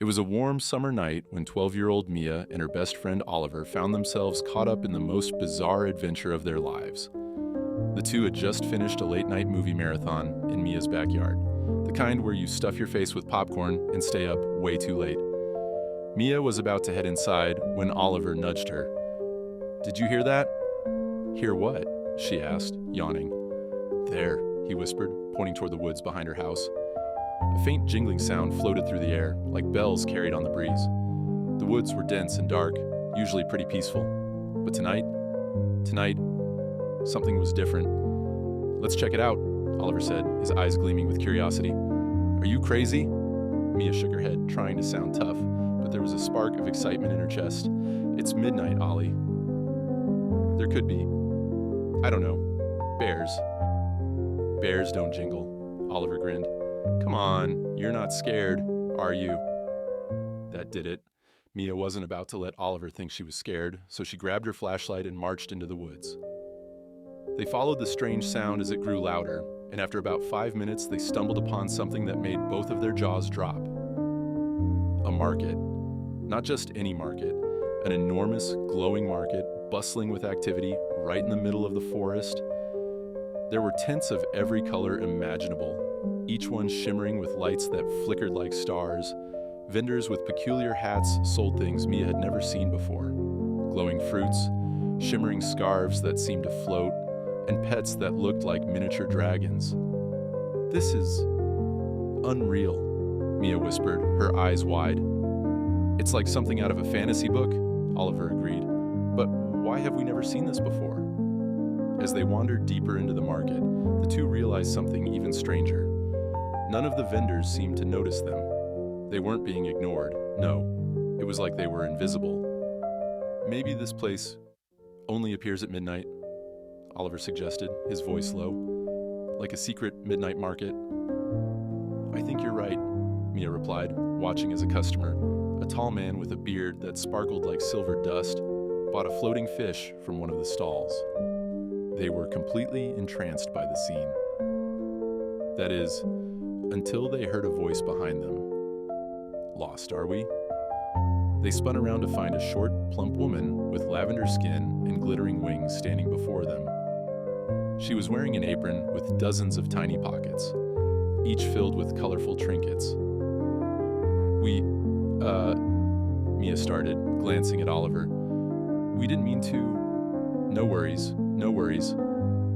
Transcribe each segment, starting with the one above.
It was a warm summer night when 12-year-old Mia and her best friend Oliver found themselves caught up in the most bizarre adventure of their lives. The two had just finished a late-night movie marathon in Mia's backyard, the kind where you stuff your face with popcorn and stay up way too late. Mia was about to head inside when Oliver nudged her. "Did you hear that?" "Hear what?" she asked, yawning. "There," he whispered, pointing toward the woods behind her house. A faint jingling sound floated through the air, like bells carried on the breeze. The woods were dense and dark, usually pretty peaceful. But tonight, something was different. "Let's check it out," Oliver said, his eyes gleaming with curiosity. "Are you crazy?" Mia shook her head, trying to sound tough, but there was a spark of excitement in her chest. "It's midnight, Ollie." "There could be, I don't know, bears." "Bears don't jingle," Oliver grinned. "Come on, you're not scared, are you?" That did it. Mia wasn't about to let Oliver think she was scared, so she grabbed her flashlight and marched into the woods. They followed the strange sound as it grew louder, and after about 5 minutes, they stumbled upon something that made both of their jaws drop. A market. Not just any market, an enormous, glowing market, bustling with activity right in the middle of the forest. There were tents of every color imaginable, each one shimmering with lights that flickered like stars. Vendors with peculiar hats sold things Mia had never seen before. Glowing fruits, shimmering scarves that seemed to float, and pets that looked like miniature dragons. "This is unreal," Mia whispered, her eyes wide. "It's like something out of a fantasy book," Oliver agreed. "But why have we never seen this before?" As they wandered deeper into the market, the two realized something even stranger. None of the vendors seemed to notice them. They weren't being ignored, no. It was like they were invisible. "Maybe this place only appears at midnight," Oliver suggested, his voice low. "Like a secret midnight market." "I think you're right," Mia replied, watching as a customer, a tall man with a beard that sparkled like silver dust, bought a floating fish from one of the stalls. They were completely entranced by the scene. That is, until they heard a voice behind them. "Lost, are we?" They spun around to find a short, plump woman with lavender skin and glittering wings standing before them. She was wearing an apron with dozens of tiny pockets, each filled with colorful trinkets. Mia started, glancing at Oliver. "We didn't mean to." No worries,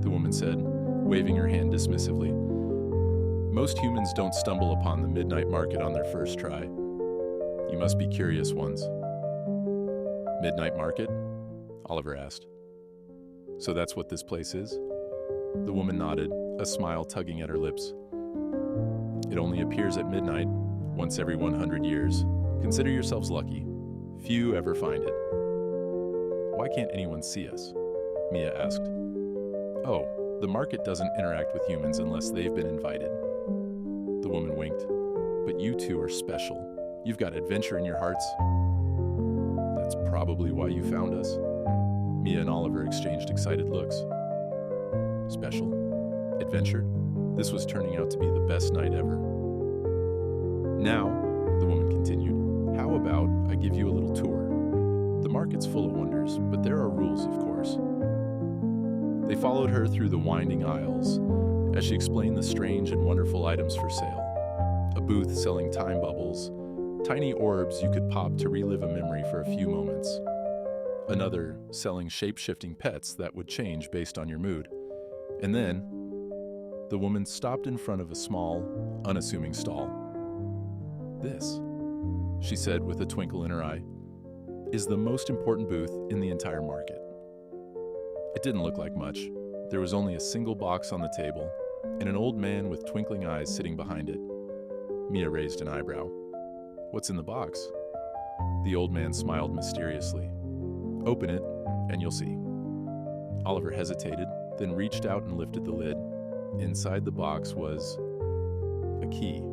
the woman said, waving her hand dismissively. "Most humans don't stumble upon the midnight market on their first try. You must be curious ones." "Midnight market?" Oliver asked. "So that's what this place is?" The woman nodded, a smile tugging at her lips. "It only appears at midnight, once every 100 years. Consider yourselves lucky. Few ever find it." "Why can't anyone see us?" Mia asked. "Oh, the market doesn't interact with humans unless they've been invited." The woman winked. "But you two are special. You've got adventure in your hearts." "That's probably why you found us." Mia and Oliver exchanged excited looks. Special? Adventure? This was turning out to be the best night ever. "Now," the woman continued, "how about I give you a little tour? The market's full of wonders, but there are rules, of course." They followed her through the winding aisles as she explained the strange and wonderful items for sale. A booth selling time bubbles, tiny orbs you could pop to relive a memory for a few moments. Another selling shape-shifting pets that would change based on your mood. And then, the woman stopped in front of a small, unassuming stall. "This," she said with a twinkle in her eye, "is the most important booth in the entire market." It didn't look like much. There was only a single box on the table, and an old man with twinkling eyes sitting behind it. Mia raised an eyebrow. "What's in the box?" The old man smiled mysteriously. "Open it, and you'll see." Oliver hesitated, then reached out and lifted the lid. Inside the box was a key.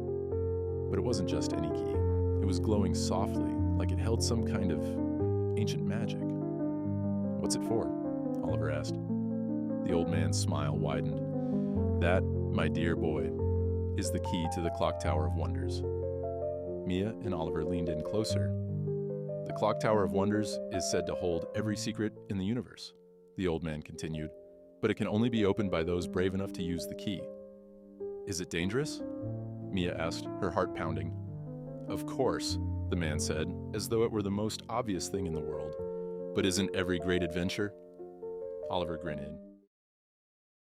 But it wasn't just any key. It was glowing softly, like it held some kind of ancient magic. "What's it for?" Oliver asked. The old man's smile widened. "That, my dear boy, is the key to the Clock Tower of Wonders." Mia and Oliver leaned in closer. The Clock Tower of Wonders is said to hold every secret in the universe, the old man continued, but it can only be opened by those brave enough to use the key. Is it dangerous? Mia asked, her heart pounding. Of course, the man said, as though it were the most obvious thing in the world. But isn't every great adventure? Oliver grinted.